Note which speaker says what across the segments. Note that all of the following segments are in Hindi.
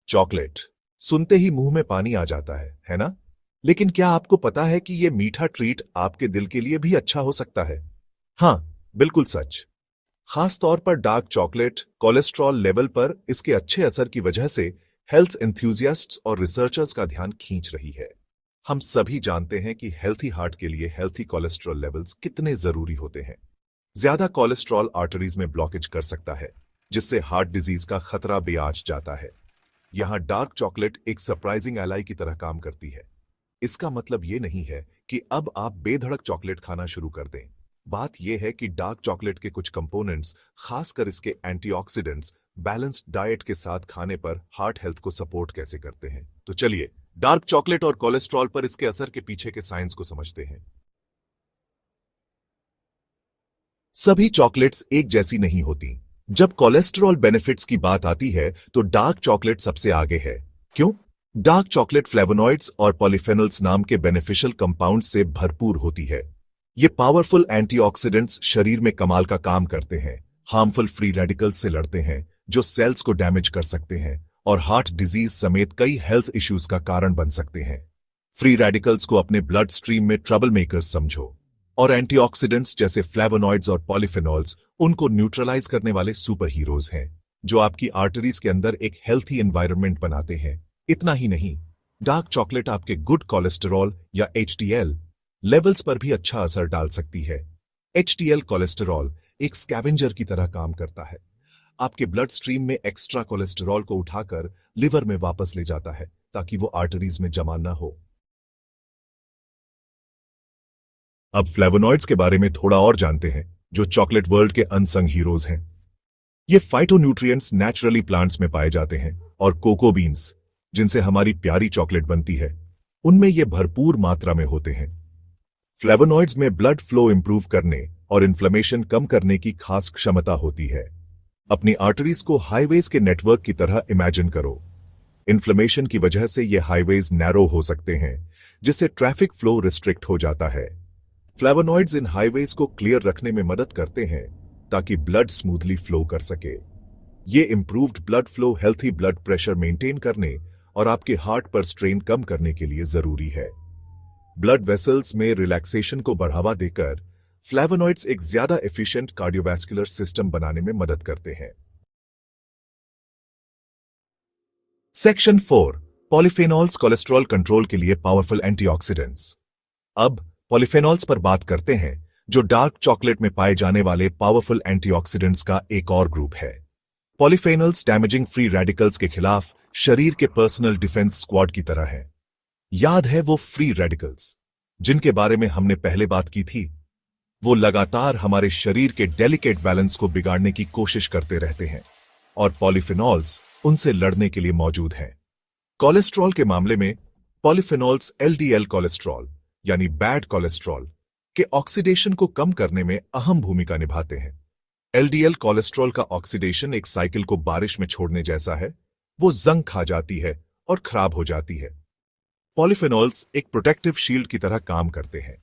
Speaker 1: चॉकलेट सुनते ही मुंह में पानी आ जाता है ना? लेकिन क्या आपको पता है कि यह मीठा ट्रीट आपके दिल के लिए भी अच्छा हो सकता है? हाँ, बिल्कुल सच। खास तौर पर डार्क चॉकलेट कोलेस्ट्रॉल लेवल पर इसके अच्छे असर की वजह से हेल्थ एंथुसियास्ट्स और रिसर्चर्स का ध्यान खींच रही है। हम सभी जानते हैं कि हेल्थी हार्ट के लिए हेल्थी कोलेस्ट्रॉल लेवल्स कितने जरूरी होते हैं। ज्यादा कोलेस्ट्रॉल आर्टरीज में ब्लॉकेज कर सकता है, जिससे हार्ट डिजीज का खतरा बेआज जाता है। यहां डार्क चॉकलेट एक सरप्राइजिंग एलाई की तरह काम करती है। इसका मतलब यह नहीं है कि अब आप बेधड़क चॉकलेट खाना शुरू कर दें। बात यह है कि डार्क चॉकलेट के कुछ कंपोनेंट्स, खासकर इसके एंटीऑक्सीडेंट्स, बैलेंस्ड डाइट के साथ खाने पर हार्ट हेल्थ को सपोर्ट कैसे करते हैं। तो चलिए डार्क चॉकलेट और कोलेस्ट्रॉल पर इसके असर के पीछे के साइंस को समझते हैं। सभी चॉकलेट्स एक जैसी नहीं होती। जब कोलेस्ट्रॉल बेनिफिट्स की बात आती है तो डार्क चॉकलेट सबसे आगे है। क्यों? डार्क चॉकलेट फ्लेवोनॉइड्स और पॉलीफेनोल्स नाम के बेनिफिशियल कंपाउंड से भरपूर होती है। ये पावरफुल एंटीऑक्सीडेंट्स शरीर में कमाल का काम करते हैं, हार्मफुल फ्री रेडिकल्स से लड़ते हैं जो सेल्स को डैमेज कर सकते हैं और हार्ट डिजीज समेत कई हेल्थ इश्यूज का कारण बन सकते हैं। फ्री रेडिकल्स को अपने ब्लड स्ट्रीम में ट्रबल मेकर्स समझो और एंटीऑक्सीडेंट्स जैसे फ्लेवोनॉइड्स और पॉलीफेनॉल्स उनको न्यूट्रलाइज करने वाले सुपर हीरोज हैं, जो आपकी आर्टरीज के अंदर एक हेल्थी एनवायरनमेंट बनाते हैं। इतना ही नहीं, डार्क चॉकलेट आपके गुड कोलेस्टेरॉल या एचडीएल लेवल्स पर भी अच्छा असर डाल सकती है। एचडीएल कोलेस्टेरॉल एक स्कैवेंजर की तरह काम करता है। आपके ब्लड स्ट्रीम में एक्स्ट्रा कोलेस्टेरॉल को उठाकर लिवर में वापस ले जाता है ताकि वो आर्टरीज में जमा न हो। अब फ्लेवोनॉइड्स के बारे में थोड़ा और जानते हैं, जो चॉकलेट वर्ल्ड के अनसंग हीरोज हैं। ये फाइटोन्यूट्रिएंट्स नेचुरली प्लांट्स में पाए जाते हैं और कोको बीन्स, जिनसे हमारी प्यारी चॉकलेट बनती है, उनमें ये भरपूर मात्रा में होते हैं। फ्लेवोनॉइड्स में ब्लड फ्लो इंप्रूव करने और इन्फ्लेमेशन कम करने की खास क्षमता होती है। अपनी आर्टरीज को हाईवेज के नेटवर्क की तरह इमेजिन करो। इन्फ्लेमेशन की वजह से ये हाईवेज नैरो हो सकते हैं, जिससे ट्रैफिक फ्लो रिस्ट्रिक्ट हो जाता है। फ्लेवोनॉइड्स इन हाईवेज को क्लियर रखने में मदद करते हैं ताकि ब्लड स्मूथली फ्लो कर सके। ये improved blood flow healthy blood pressure maintain करने और आपके हार्ट पर स्ट्रेन कम करने के लिए जरूरी है। ब्लड वेसल्स में रिलैक्सेशन को बढ़ावा देकर फ्लेवोनॉइड्स एक ज्यादा एफिशिएंट कार्डियोवैस्कुलर सिस्टम बनाने में मदद करते हैं। सेक्शन 4, पॉलीफेनॉल्स कोलेस्ट्रॉल कंट्रोल के लिए पावरफुल एंटीऑक्सीडेंट्स। अब पॉलीफेनॉल्स पर बात करते हैं, जो डार्क चॉकलेट में पाए जाने वाले पावरफुल एंटीऑक्सीडेंट्स का एक और ग्रुप है। पॉलीफेनॉल्स डैमेजिंग फ्री रेडिकल्स के खिलाफ शरीर के पर्सनल डिफेंस स्क्वाड की तरह है। याद है वो फ्री रेडिकल्स जिनके बारे में हमने पहले बात की थी? वो लगातार हमारे शरीर के डेलिकेट बैलेंस को बिगाड़ने की कोशिश करते रहते हैं और पॉलीफेनॉल्स उनसे लड़ने के लिए मौजूद हैं। कोलेस्ट्रॉल के मामले में पॉलीफेनॉल्स एलडीएल कोलेस्ट्रॉल यानी बैड कोलेस्ट्रॉल के ऑक्सीडेशन को कम करने में अहम भूमिका निभाते हैं। एलडीएल कोलेस्ट्रॉल का ऑक्सीडेशन एक साइकिल को बारिश में छोड़ने जैसा है। वो जंग खा जाती है और खराब हो जाती है। पॉलीफेनॉल्स एक प्रोटेक्टिव शील्ड की तरह काम करते हैं,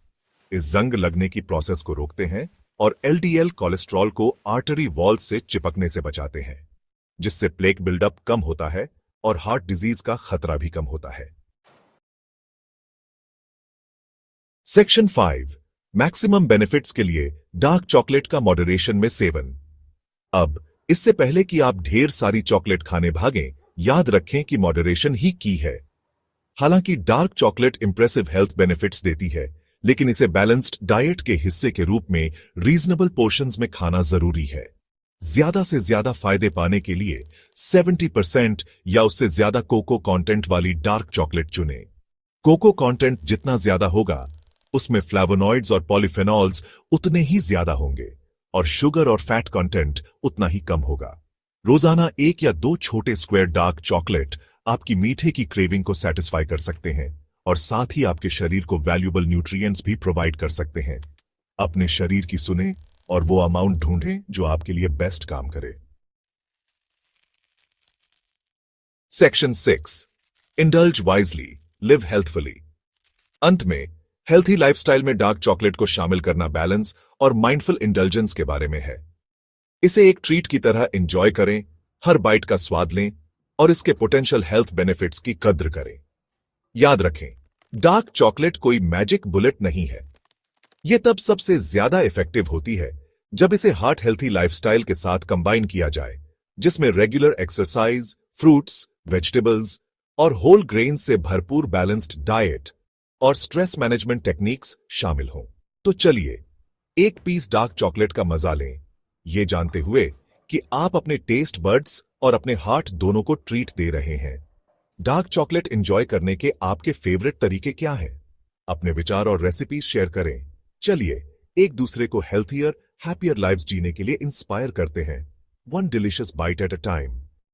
Speaker 1: इस जंग लगने की प्रोसेस को रोकते हैं और एलडीएल कोलेस्ट्रॉल को आर्टरी वॉल से चिपकने से बचाते हैं, जिससे प्लेक बिल्डअप कम होता है और हार्ट डिजीज का खतरा भी कम होता है। सेक्शन 5, मैक्सिमम बेनिफिट्स के लिए डार्क चॉकलेट का मॉडरेशन में सेवन। अब इससे पहले कि आप ढेर सारी चॉकलेट खाने भागें, याद रखें कि मॉडरेशन ही की है। हालांकि dark chocolate impressive health benefits देती है, लेकिन इसे बैलेंस्ड डाइट के हिस्से के रूप में रीजनेबल पोर्शंस में खाना जरूरी है। ज्यादा से ज्यादा फायदे पाने के लिए 70% या उससे ज्यादा कोको कंटेंट वाली डार्क चॉकलेट चुनें। कोको कंटेंट जितना ज्यादा होगा, उसमें फ्लेवोनॉइड्स और पॉलीफेनॉल्स उतने ही ज्यादा होंगे और शुगर और फैट कंटेंट उतना ही कम होगा। रोजाना 1 या 2 छोटे स्क्वायर डार्क चॉकलेट आपकी मीठे की क्रेविंग को सेटिस्फाई कर सकते हैं और साथ ही आपके शरीर को वैल्यूएबल न्यूट्रिएंट्स भी प्रोवाइड कर सकते हैं। अपने शरीर की सुने और वो अमाउंट ढूंढें जो आपके लिए बेस्ट काम करे। Section 6, indulge wisely, live healthfully. अंत में हेल्थी लाइफस्टाइल में डार्क चॉकलेट को शामिल करना बैलेंस और माइंडफुल इंडल्जेंस के बारे में है। इसे एक ट्रीट की तरह एंजॉय करें, हर बाइट का स्वाद लें और इसके पोटेंशियल हेल्थ बेनिफिट्स की कद्र करें। याद रखें, डार्क चॉकलेट कोई मैजिक बुलेट नहीं है। यह तब सबसे ज्यादा इफेक्टिव होती है जब इसे हार्ट हेल्थी लाइफस्टाइल के साथ कंबाइन किया जाए, जिसमें रेगुलर एक्सरसाइज, फ्रूट्स, वेजिटेबल्स और होल ग्रेन से भरपूर बैलेंस्ड डाइट और स्ट्रेस मैनेजमेंट टेक्निक्स शामिल हों। तो चलिए एक पीस डार्क चॉकलेट का मजा लें, ये जानते हुए कि आप अपने टेस्ट बड्स और अपने हार्ट दोनों को ट्रीट दे रहे हैं। डार्क चॉकलेट एंजॉय करने के आपके फेवरेट तरीके क्या हैं? अपने विचार और रेसिपीज शेयर करें। चलिए एक दूसरे को हेल्थियर, हैप्पियर लाइव्स जीने के लिए इंस्पायर करते हैं, one delicious bite at a time.